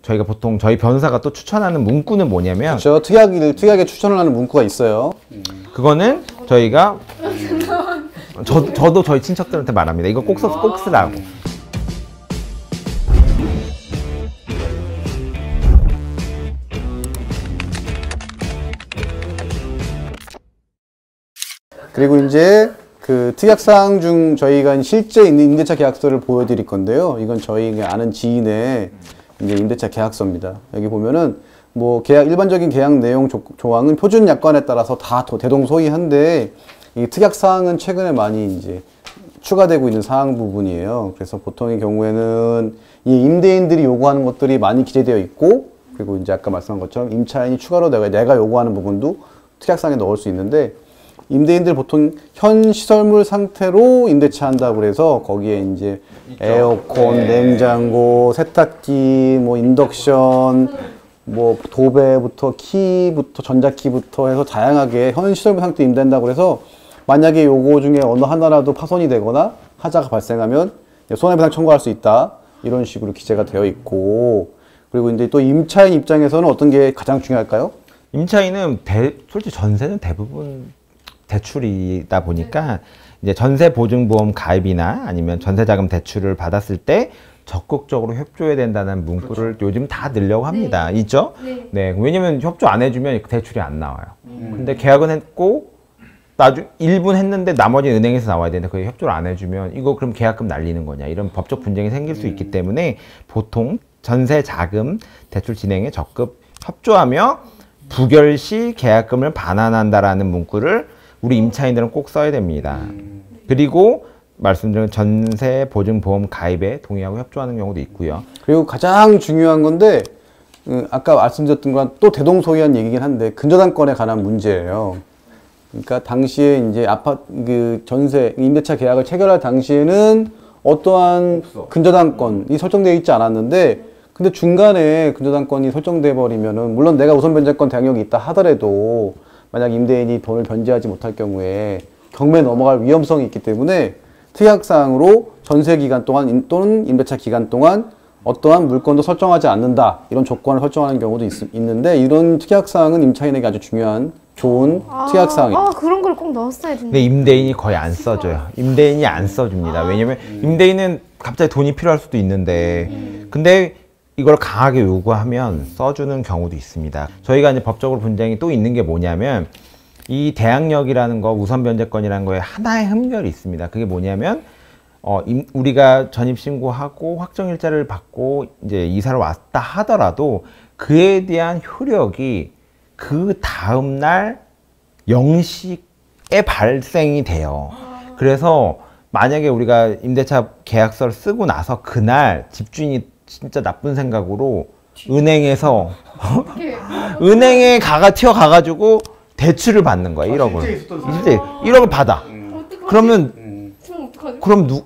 저희가 보통 저희 변호사가 또 추천하는 문구는 뭐냐면, 그렇죠. 특이하게 추천을 하는 문구가 있어요. 그거는 저희가 저도 저희 친척들한테 말합니다. 이거 꼭 쓰라고. 그리고 이제 그 특약사항 중 저희가 실제 있는 임대차 계약서를 보여드릴 건데요. 이건 저희 아는 지인의 이제 임대차 계약서입니다. 여기 보면은 뭐 일반적인 계약 내용 조항은 표준 약관에 따라서 다 대동소이한데, 이 특약사항은 최근에 많이 이제 추가되고 있는 사항 부분이에요. 그래서 보통의 경우에는 이 임대인들이 요구하는 것들이 많이 기재되어 있고, 그리고 이제 아까 말씀한 것처럼 임차인이 추가로 내가 요구하는 부분도 특약사항에 넣을 수 있는데, 임대인들 보통 현 시설물 상태로 임대차 한다고 그래서 거기에 이제 에어컨, 냉장고, 세탁기, 뭐 인덕션, 뭐 도배부터 키부터 전자키부터 해서 다양하게 현 시설물 상태 임대한다고 그래서 만약에 요거 중에 어느 하나라도 파손이 되거나 하자가 발생하면 손해배상 청구할 수 있다, 이런 식으로 기재가 되어 있고, 그리고 이제 또 임차인 입장에서는 어떤 게 가장 중요할까요? 임차인은 솔직히 전세는 대부분 대출이다 보니까 이제 전세보증보험 가입이나 아니면 전세자금 대출을 받았을 때 적극적으로 협조해야 된다는 문구를 요즘 다 넣으려고 합니다. 네. 있죠? 네. 왜냐면 협조 안 해주면 대출이 안 나와요. 근데 계약은 했고 일부는 했는데 나머지 은행에서 나와야 되는데 그게 협조를 안 해주면 이거 그럼 계약금 날리는 거냐, 이런 법적 분쟁이 생길 수 있기 때문에 보통 전세자금 대출 진행에 적극 협조하며 부결 시 계약금을 반환한다라는 문구를 우리 임차인들은 꼭 써야 됩니다. 그리고 말씀드린 전세보증보험 가입에 동의하고 협조하는 경우도 있고요. 그리고 가장 중요한 건데, 아까 말씀드렸던 거랑 또 대동소이한 얘기긴 한데, 근저당권에 관한 문제예요. 그러니까 당시에 이제 전세 임대차 계약을 체결할 당시에는 어떠한 근저당권이 설정되어 있지 않았는데, 근데 중간에 근저당권이 설정돼 버리면은, 물론 내가 우선 변제권 대항력이 있다 하더라도 만약 임대인이 돈을 변제하지 못할 경우에 경매에 넘어갈 위험성이 있기 때문에 특약사항으로 전세 기간 동안 또는 임대차 기간 동안 어떠한 물건도 설정하지 않는다, 이런 조건을 설정하는 경우도 있는데, 이런 특약사항은 임차인에게 아주 중요한 좋은 특약사항이에요. 그런 걸 꼭 넣었어야 되는데. 근데 임대인이 거의 안 써줘요. 임대인이 안 써줍니다. 왜냐면 임대인은 갑자기 돈이 필요할 수도 있는데, 근데 이걸 강하게 요구하면 써주는 경우도 있습니다. 저희가 이제 법적으로 분쟁이 또 있는 게 뭐냐면, 이 대항력이라는 거, 우선 변제권이라는 거에 하나의 흠결이 있습니다. 그게 뭐냐면, 우리가 전입신고하고 확정일자를 받고 이제 이사를 왔다 하더라도 그에 대한 효력이 그 다음날 0시에 발생이 돼요. 그래서 만약에 우리가 임대차 계약서를 쓰고 나서 그날 집주인이 진짜 나쁜 생각으로 은행에서 은행에 튀어가가지고 대출을 받는 거야, 1억을. 진짜 1억을 받아. 그러면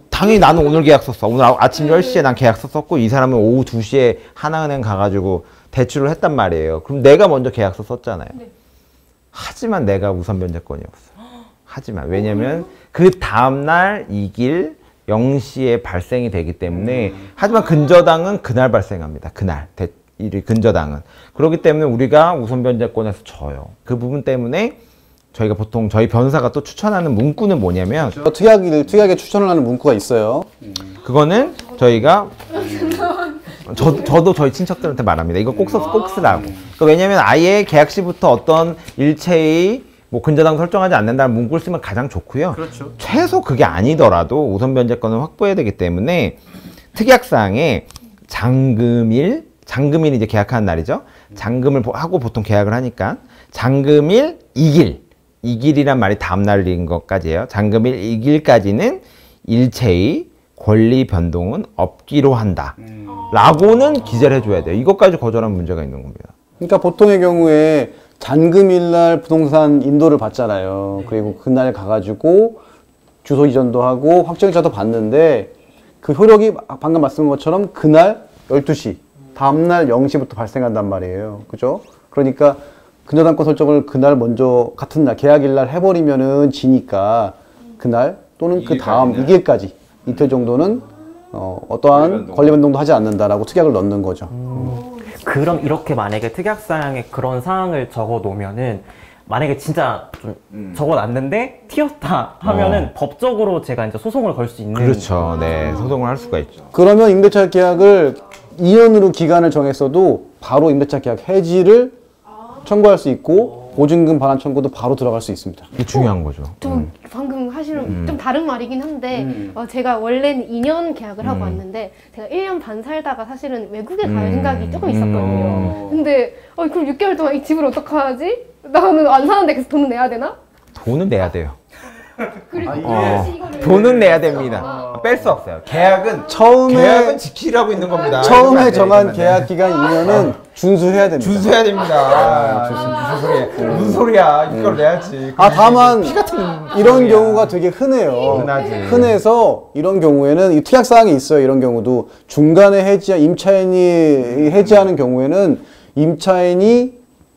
당연히 나는 오늘 계약서 써. 오늘 아침 10시에 난 계약서 썼고 이 사람은 오후 2시에 하나은행 가가지고 대출을 했단 말이에요. 그럼 내가 먼저 계약서 썼잖아요. 하지만 내가 우선 변제권이 없어. 하지만 왜냐면 그 다음날 이길 0시에 발생이 되기 때문에, 하지만 근저당은 그날 발생합니다. 그날 근저당은. 그렇기 때문에 우리가 우선 변제권에서 져요. 그 부분 때문에 저희가 보통 저희 변호사가 또 추천하는 문구는 뭐냐면, 특이하게 추천을 하는 문구가 있어요. 그거는 저희가 저도 저희 친척들한테 말합니다. 이거 꼭 쓰라고. 그러니까 왜냐면 아예 계약 시부터 어떤 일체의 뭐 근저당 설정하지 않는다는 문구를 쓰면 가장 좋고요. 그렇죠. 최소 그게 아니더라도 우선 변제권을 확보해야 되기 때문에 특약사항에 잔금일이 이제 계약하는 날이죠. 잔금을 하고 보통 계약을 하니까 잔금일 2길이란 말이 다음날인 것까지예요. 잔금일 2길까지는 일체의 권리 변동은 없기로 한다 라고는 기재를 해줘야 돼요. 이것까지 거절하면 문제가 있는 겁니다. 그러니까 보통의 경우에 잔금일날 부동산 인도를 받잖아요. 그리고 그날 가가지고 주소 이전도 하고 확정일자도 받는데, 그 효력이 방금 말씀한 것처럼 그날 12시, 다음날 0시부터 발생한단 말이에요. 그죠? 그러니까 근저당권 설정을 그날 먼저 같은 날 계약일날 해버리면은 지니까 그날 또는 그 다음 2일까지 이틀 정도는 어떠한 권리 변동도 하지 않는다라고 특약을 넣는 거죠. 그럼 이렇게 만약에 특약사항에 그런 사항을 적어 놓으면은 만약에 진짜 좀 적어놨는데 튀었다 하면은 법적으로 제가 이제 소송을 걸 수 있는. 그렇죠. 네, 소송을 할 수가 있죠. 그러면 임대차 계약을 2년으로 기간을 정했어도 바로 임대차 계약 해지를 청구할 수 있고 보증금 반환 청구도 바로 들어갈 수 있습니다. 이게 중요한 거죠. 좀 방금 하시는 좀 다른 말이긴 한데 제가 원래는 2년 계약을 하고 왔는데 제가 1년 반 살다가 사실은 외국에 갈 생각이 조금 있었거든요. 근데 그럼 6개월 동안 이 집을 어떡하지? 나는 안 사는데 계속 돈을 내야 되나? 돈은 내야 돼요. 그리고 돈은 내야 됩니다. 뺄 수 없어요. 계약은 처음에 지키라고 있는 겁니다. 처음에 정한 계약 기간 2년은 준수해야 됩니다. 준수해야 됩니다. 무슨 소리야? 무슨 소리야? 이걸 내야지. 다만 같은 이런 소리야. 경우가 되게 흔해요. 흔하지. 흔해서 이런 경우에는 이 특약 사항이 있어요. 이런 경우도 중간에 임차인이 해지하는 경우에는 임차인이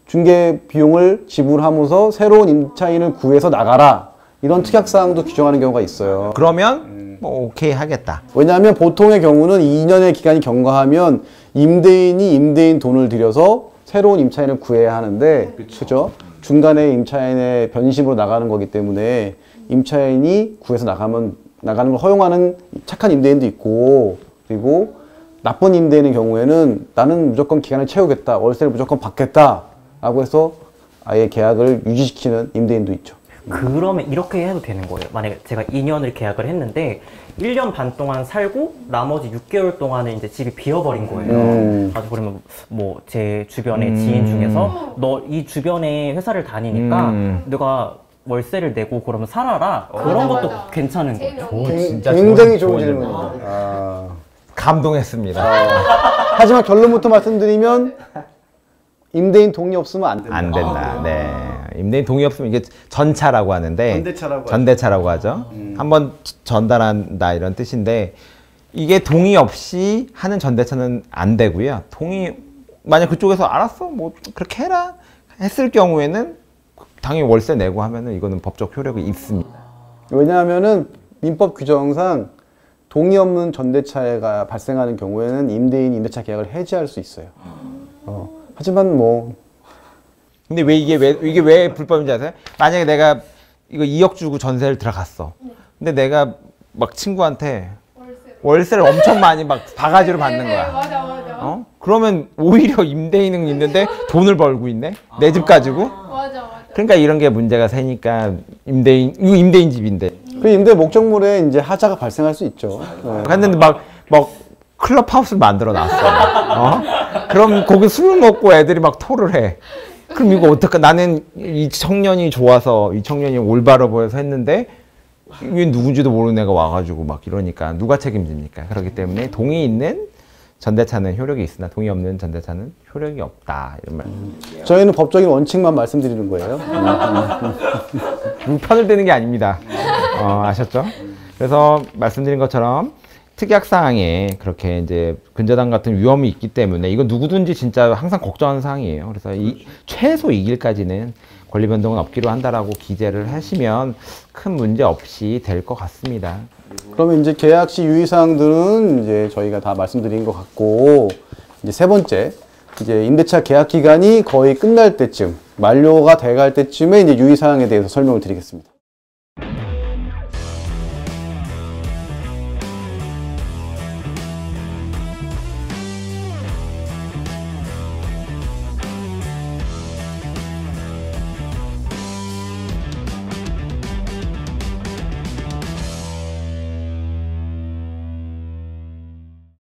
중개 비용을 지불하면서 새로운 임차인을 구해서 나가라. 이런 특약 사항도 규정하는 경우가 있어요. 그러면 뭐 오케이 하겠다. 왜냐하면 보통의 경우는 2년의 기간이 경과하면 임대인이 임대인 돈을 들여서 새로운 임차인을 구해야 하는데, 그죠? 중간에 임차인의 변심으로 나가는 거기 때문에 임차인이 구해서 나가는 걸 허용하는 착한 임대인도 있고, 그리고 나쁜 임대인의 경우에는 나는 무조건 기간을 채우겠다, 월세를 무조건 받겠다라고 해서 아예 계약을 유지시키는 임대인도 있죠. 그러면 이렇게 해도 되는 거예요. 만약에 제가 2년을 계약을 했는데 1년 반 동안 살고 나머지 6개월 동안은 이제 집이 비어버린 거예요. 아주 그러면 뭐 제 주변의 지인 중에서 너 이 주변에 회사를 다니니까 너가 월세를 내고 그러면 살아라. 그런 것도 괜찮은 거죠. 진짜 굉장히 좋은 질문입니다. 감동했습니다. 하지만 결론부터 말씀드리면 임대인 동의 없으면 안 된다. 안 된다. 네. 임대인 동의 없으면 이게 전차라고 하는데 전대차라고 하죠. 한번 전달한다 이런 뜻인데 이게 동의 없이 하는 전대차는 안 되고요. 만약 그쪽에서 알았어 뭐 그렇게 해라 했을 경우에는 당연히 월세 내고 하면은 이거는 법적 효력이 있습니다. 왜냐하면은 민법 규정상 동의 없는 전대차가 발생하는 경우에는 임대인이 임대차 계약을 해지할 수 있어요. 하지만 뭐 근데 이게 왜 불법인지 아세요? 만약에 내가 이거 2억 주고 전세를 들어갔어. 근데 내가 막 친구한테 월세를 엄청 많이 막 바가지로 받는 거야. 맞아. 그러면 오히려 임대인은 있는데 돈을 벌고 있네? 내 집 가지고? 맞아. 그러니까 이런 게 문제가 생기니까 이거 임대인 집인데. 그 임대 목적물에 이제 하자가 발생할 수 있죠. 근데 막 클럽하우스를 만들어 놨어. 그럼 거기 술을 먹고 애들이 막 토를 해. 그럼 이거 어떡해? 나는 이 청년이 좋아서, 이 청년이 올바로 보여서 했는데, 이게 누군지도 모르는 애가 와가지고 막 이러니까 누가 책임집니까? 그렇기 때문에 동의 있는 전대차는 효력이 있으나 동의 없는 전대차는 효력이 없다. 이런 말. 저희는 법적인 원칙만 말씀드리는 거예요. 편을 드는 게 아닙니다. 아셨죠? 그래서 말씀드린 것처럼 특약사항에 그렇게 이제 근저당 같은 위험이 있기 때문에 이거 누구든지 진짜 항상 걱정하는 사항이에요. 그래서 최소 2일까지는 권리 변동은 없기로 한다라고 기재를 하시면 큰 문제 없이 될 것 같습니다. 그러면 이제 계약 시 유의사항들은 이제 저희가 다 말씀드린 것 같고, 이제 세 번째, 이제 임대차 계약 기간이 거의 끝날 때쯤, 만료가 돼갈 때쯤에 이제 유의사항에 대해서 설명을 드리겠습니다.